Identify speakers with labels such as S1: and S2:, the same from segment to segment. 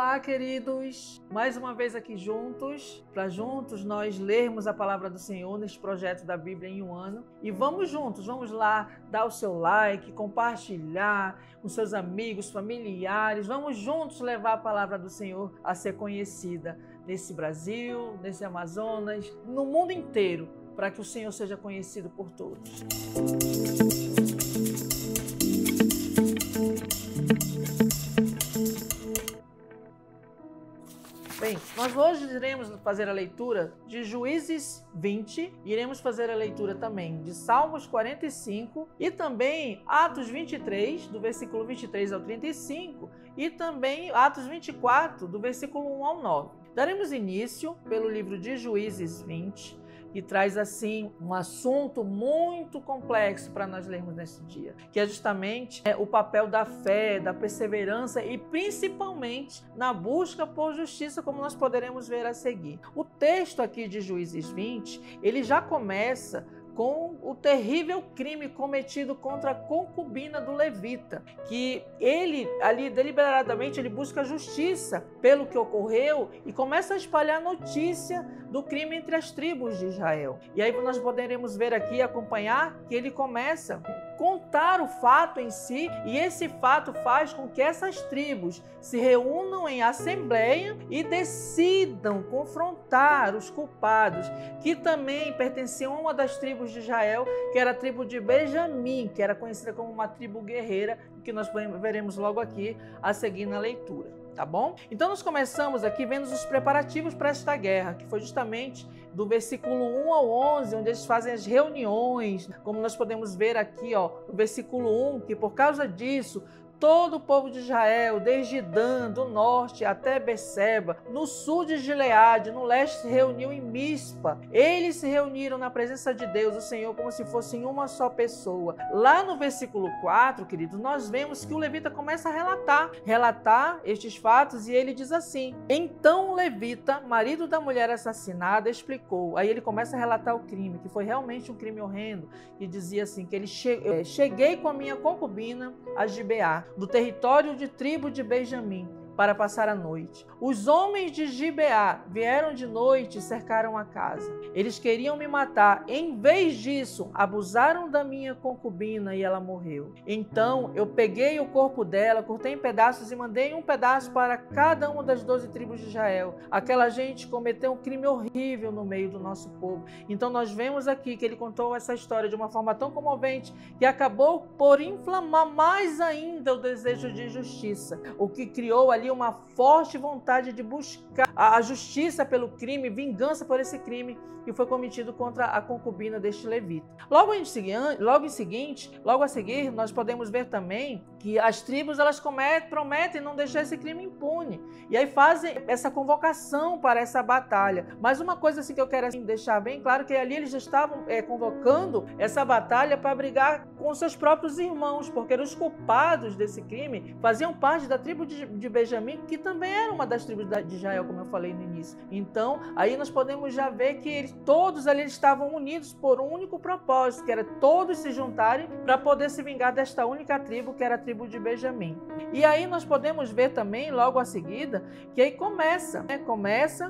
S1: Olá, queridos! Mais uma vez aqui juntos, para juntos nós lermos a palavra do Senhor neste projeto da Bíblia em um ano. E vamos juntos, vamos lá dar o seu like, compartilhar com seus amigos, familiares. Vamos juntos levar a palavra do Senhor a ser conhecida nesse Brasil, nesse Amazonas, no mundo inteiro, para que o Senhor seja conhecido por todos. Bem, nós hoje iremos fazer a leitura de Juízes 20, iremos fazer a leitura também de Salmos 45 e também Atos 23, do versículo 23 ao 35 e também Atos 24, do versículo 1 ao 9. Daremos início pelo livro de Juízes 20, que traz assim um assunto muito complexo para nós lermos nesse dia, que é justamente o papel da fé, da perseverança e principalmente na busca por justiça, como nós poderemos ver a seguir. O texto aqui de Juízes 20, ele já começa com o terrível crime cometido contra a concubina do levita, que ele ali deliberadamente ele busca justiça pelo que ocorreu e começa a espalhar notícia do crime entre as tribos de Israel. E aí nós poderemos ver aqui, acompanhar, que ele começa a contar o fato em si, e esse fato faz com que essas tribos se reúnam em assembleia e decidam confrontar os culpados, que também pertenciam a uma das tribos de Israel, que era a tribo de Benjamim, que era conhecida como uma tribo guerreira, que nós veremos logo aqui a seguir na leitura. Tá bom? Então nós começamos aqui vendo os preparativos para esta guerra, que foi justamente do versículo 1 ao 11, onde eles fazem as reuniões, como nós podemos ver aqui, ó, no versículo 1, que por causa disso, todo o povo de Israel, desde Dan, do norte até Beceba, no sul de Gileade, no leste, se reuniu em Mispa. Eles se reuniram na presença de Deus, o Senhor, como se fossem uma só pessoa. Lá no versículo 4, queridos, nós vemos que o levita começa a relatar estes fatos, e ele diz assim: então o levita, marido da mulher assassinada, explicou. Aí ele começa a relatar o crime, que foi realmente um crime horrendo, e dizia assim, que ele cheguei com a minha concubina a Gibeá, do território de tribo de Benjamim, para passar a noite. Os homens de Gibeá vieram de noite e cercaram a casa. Eles queriam me matar. Em vez disso, abusaram da minha concubina e ela morreu. Então eu peguei o corpo dela, cortei em pedaços e mandei um pedaço para cada uma das 12 tribos de Israel. Aquela gente cometeu um crime horrível no meio do nosso povo. Então nós vemos aqui que ele contou essa história de uma forma tão comovente que acabou por inflamar mais ainda o desejo de justiça, o que criou ali uma forte vontade de buscar a justiça pelo crime, vingança por esse crime que foi cometido contra a concubina deste levita. Logo a seguir, nós podemos ver também que as tribos elas prometem não deixar esse crime impune. E aí fazem essa convocação para essa batalha. Mas uma coisa assim que eu quero assim, deixar bem claro, que ali eles já estavam convocando essa batalha para brigar com seus próprios irmãos, porque os culpados desse crime faziam parte da tribo de Benjamim, que também era uma das tribos de Israel, como eu falei no início. Então, aí nós podemos já ver que todos ali estavam unidos por um único propósito, que era todos se juntarem para poder se vingar desta única tribo, que era a tribo de Benjamim. E aí nós podemos ver também, logo a seguida, que aí começa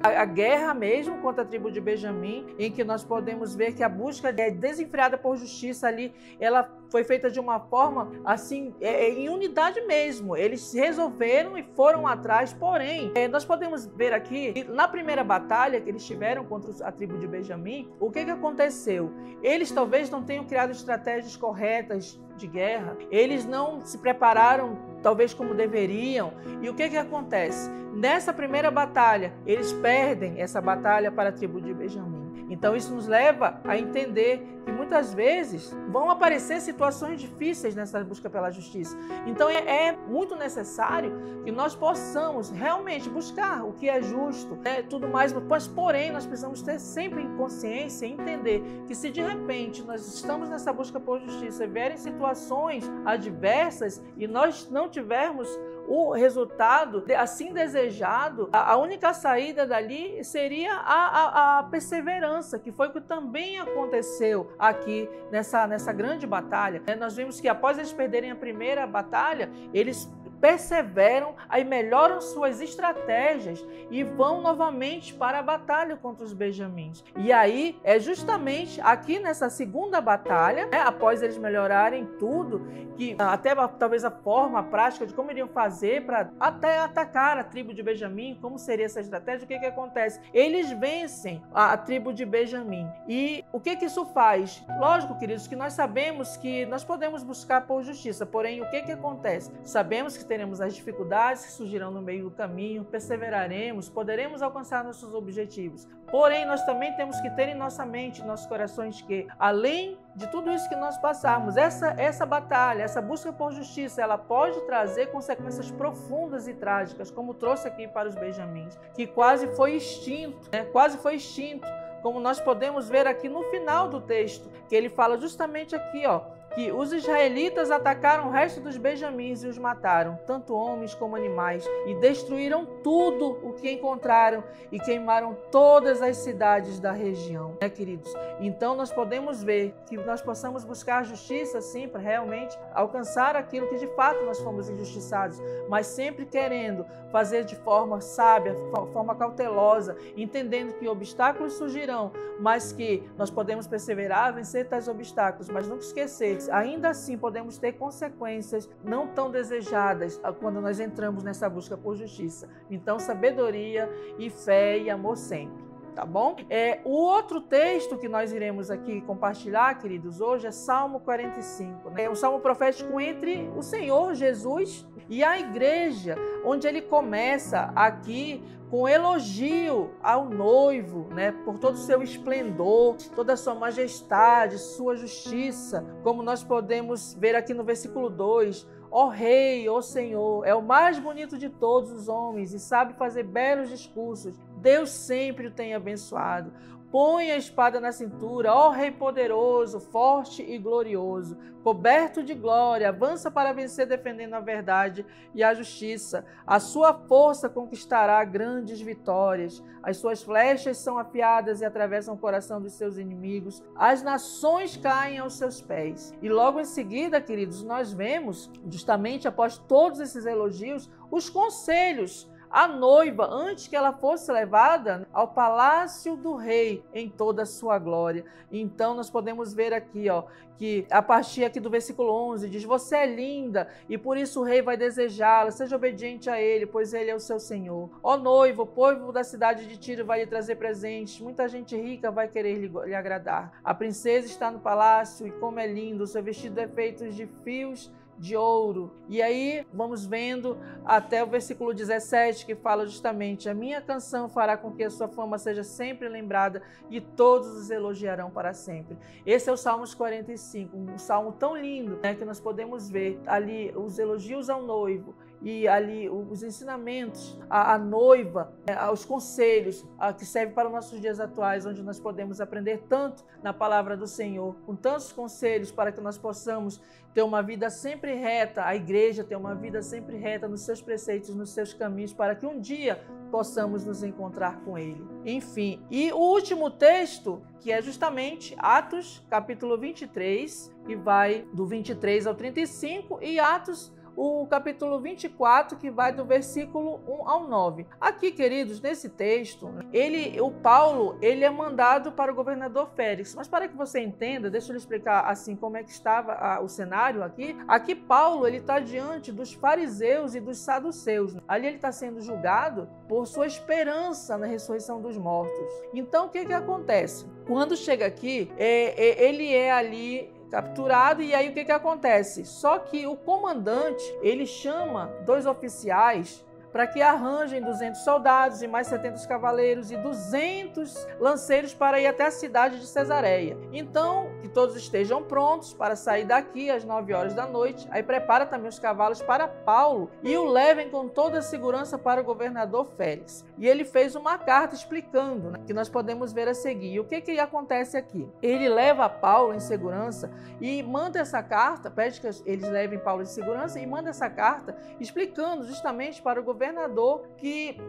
S1: a guerra mesmo contra a tribo de Benjamim, em que nós podemos ver que a busca desenfreada por justiça ali, ela foi feita de uma forma assim, em unidade mesmo. Eles resolveram e foram atrás, porém, nós podemos ver aqui, na primeira batalha que eles tiveram contra a tribo de Benjamim, o que aconteceu? Eles talvez não tenham criado estratégias corretas de guerra, eles não se prepararam talvez como deveriam, e o que acontece? Nessa primeira batalha, eles perdem essa batalha para a tribo de Benjamim. Então isso nos leva a entender que muitas vezes vão aparecer situações difíceis nessa busca pela justiça. Então é muito necessário que nós possamos realmente buscar o que é justo, tudo mais, mas porém nós precisamos ter sempre em consciência e entender que se de repente nós estamos nessa busca por justiça e vierem situações adversas e nós não tivermos o resultado assim desejado, a única saída dali seria a perseverança, que foi o que também aconteceu aqui nessa grande batalha. Nós vimos que após eles perderem a primeira batalha, eles perseveram, aí melhoram suas estratégias e vão novamente para a batalha contra os benjamins. E aí é justamente aqui nessa segunda batalha, né, após eles melhorarem tudo, que até talvez a forma, a prática de como iriam fazer para até atacar a tribo de Benjamim, como seria essa estratégia, o que acontece? Eles vencem a tribo de Benjamim. E o que isso faz? Lógico, queridos, que nós sabemos que nós podemos buscar por justiça, porém o que acontece? Sabemos que teremos as dificuldades que surgirão no meio do caminho, perseveraremos, poderemos alcançar nossos objetivos. Porém, nós também temos que ter em nossa mente, em nossos corações, que além de tudo isso que nós passarmos, essa batalha, essa busca por justiça, ela pode trazer consequências profundas e trágicas, como trouxe aqui para os benjamins, que quase foi extinto, né? Quase foi extinto, como nós podemos ver aqui no final do texto, que ele fala justamente aqui, que os israelitas atacaram o resto dos benjamins e os mataram, tanto homens como animais, e destruíram tudo o que encontraram e queimaram todas as cidades da região, né, queridos? Então nós podemos ver que nós possamos buscar justiça, sim, para realmente alcançar aquilo que de fato nós fomos injustiçados, mas sempre querendo fazer de forma sábia, forma cautelosa, entendendo que obstáculos surgirão, mas que nós podemos perseverar, vencer tais obstáculos, mas nunca esquecer, ainda assim podemos ter consequências não tão desejadas quando nós entramos nessa busca por justiça. Então, sabedoria e fé e amor sempre. Tá bom? O outro texto que nós iremos aqui compartilhar, queridos, hoje é Salmo 45. É um salmo profético entre o Senhor Jesus e a igreja, onde ele começa aqui com elogio ao noivo, né, por todo o seu esplendor, toda a sua majestade, sua justiça, como nós podemos ver aqui no versículo 2. Ó Rei, ó Senhor, é o mais bonito de todos os homens e sabe fazer belos discursos. Deus sempre o tem abençoado. Põe a espada na cintura, ó Rei poderoso, forte e glorioso, coberto de glória, avança para vencer defendendo a verdade e a justiça. A sua força conquistará grandes vitórias. As suas flechas são afiadas e atravessam o coração dos seus inimigos. As nações caem aos seus pés. E logo em seguida, queridos, nós vemos, justamente após todos esses elogios, os conselhos. A noiva, antes que ela fosse levada ao palácio do rei em toda a sua glória. Então nós podemos ver aqui, que a partir aqui do versículo 11 diz: você é linda e por isso o rei vai desejá-la, seja obediente a ele, pois ele é o seu senhor. Ó noivo, o povo da cidade de Tiro vai lhe trazer presentes, muita gente rica vai querer lhe agradar. A princesa está no palácio e como é lindo, o seu vestido é feito de fios de ouro. E aí vamos vendo até o versículo 17, que fala justamente: a minha canção fará com que a sua fama seja sempre lembrada e todos os elogiarão para sempre. Esse é o Salmos 45, um salmo tão lindo, né, que nós podemos ver ali os elogios ao noivo e ali os ensinamentos à noiva, aos conselhos que servem para os nossos dias atuais, onde nós podemos aprender tanto na palavra do Senhor, com tantos conselhos para que nós possamos ter uma vida sempre reta, a igreja ter uma vida sempre reta nos seus preceitos, nos seus caminhos, para que um dia possamos nos encontrar com Ele. Enfim, e o último texto, que é justamente Atos, capítulo 23, que vai do 23 ao 35, e Atos, o capítulo 24, que vai do versículo 1 ao 9. Aqui, queridos, nesse texto, o Paulo, ele é mandado para o governador Félix. Mas para que você entenda, deixa eu lhe explicar assim como é que estava o cenário aqui. Aqui Paulo, ele está diante dos fariseus e dos saduceus. Ali ele está sendo julgado por sua esperança na ressurreição dos mortos. Então, o que acontece? Quando chega aqui, ele é ali capturado, e aí o que acontece? Só que o comandante, ele chama 2 oficiais para que arranjem 200 soldados e mais 70 cavaleiros e 200 lanceiros para ir até a cidade de Cesareia. Então, que todos estejam prontos para sair daqui às 9 horas da noite. Aí prepara também os cavalos para Paulo e o levem com toda a segurança para o governador Félix. E ele fez uma carta explicando, né, que nós podemos ver a seguir. E o que acontece aqui? Ele leva Paulo em segurança e manda essa carta, pede que eles levem Paulo em segurança e manda essa carta explicando justamente para o governador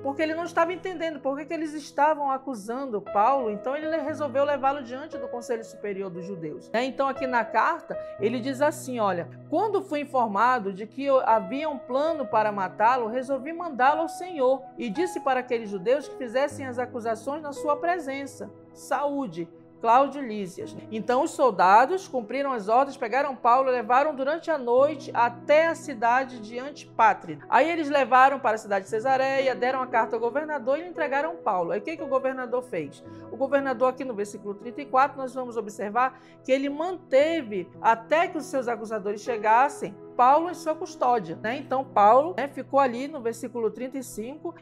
S1: porque ele não estava entendendo por que eles estavam acusando Paulo. Então ele resolveu levá-lo diante do Conselho Superior dos Judeus. judeus. Então aqui na carta ele diz assim, olha, quando fui informado de que havia um plano para matá-lo, resolvi mandá-lo ao Senhor e disse para aqueles judeus que fizessem as acusações na sua presença. Saúde. Cláudio Lísias. Então os soldados cumpriram as ordens, pegaram Paulo e levaram durante a noite até a cidade de Antipátrida. Aí eles levaram para a cidade de Cesareia, deram a carta ao governador e lhe entregaram Paulo. Aí o que o governador fez? O governador aqui no versículo 34 nós vamos observar que ele manteve até que os seus acusadores chegassem Paulo em sua custódia, Então Paulo ficou ali no versículo 35,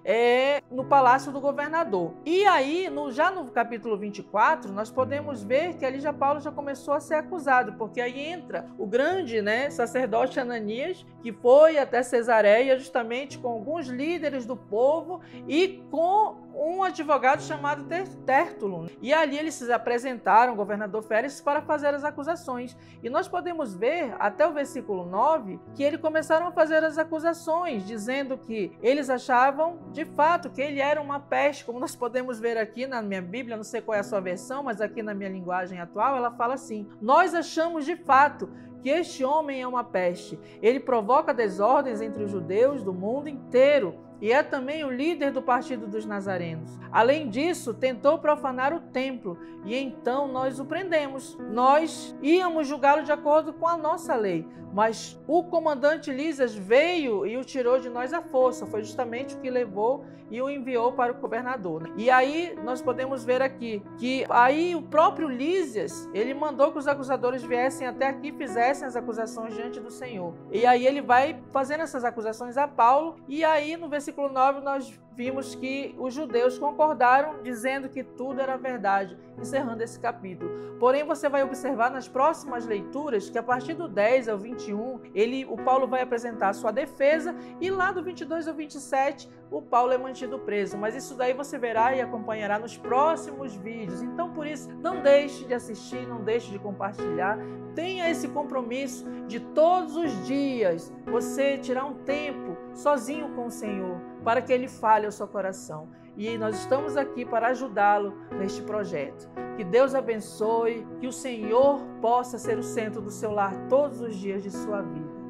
S1: no palácio do governador. E aí, já no capítulo 24, nós podemos ver que ali Paulo já começou a ser acusado, porque aí entra o grande sacerdote Ananias, que foi até Cesareia justamente com alguns líderes do povo e com um advogado chamado Tértulo. E ali eles se apresentaram ao governador Félix para fazer as acusações. E nós podemos ver, até o versículo 9, que eles começaram a fazer as acusações, dizendo que eles achavam, de fato, que ele era uma peste, como nós podemos ver aqui na minha Bíblia, não sei qual é a sua versão, mas aqui na minha linguagem atual, ela fala assim, nós achamos de fato que este homem é uma peste. Ele provoca desordens entre os judeus do mundo inteiro e é também o líder do partido dos nazarenos. Além disso, tentou profanar o templo e então nós o prendemos. Nós íamos julgá-lo de acordo com a nossa lei, mas o comandante Lísias veio e o tirou de nós à força. Foi justamente o que levou e o enviou para o governador. E aí nós podemos ver aqui que aí o próprio Lísias, ele mandou que os acusadores viessem até aqui e fizessem as acusações diante do Senhor. E aí ele vai fazendo essas acusações a Paulo e aí no versículo 9 nós vimos que os judeus concordaram dizendo que tudo era verdade, encerrando esse capítulo. Porém, você vai observar nas próximas leituras que a partir do 10 ao 21, o Paulo vai apresentar a sua defesa e lá do 22 ao 27, o Paulo é mantido preso. Mas isso daí você verá e acompanhará nos próximos vídeos. Então, por isso, não deixe de assistir, não deixe de compartilhar. Tenha esse compromisso de todos os dias você tirar um tempo sozinho com o Senhor, para que Ele fale ao seu coração. E nós estamos aqui para ajudá-lo neste projeto. Que Deus abençoe, que o Senhor possa ser o centro do seu lar todos os dias de sua vida.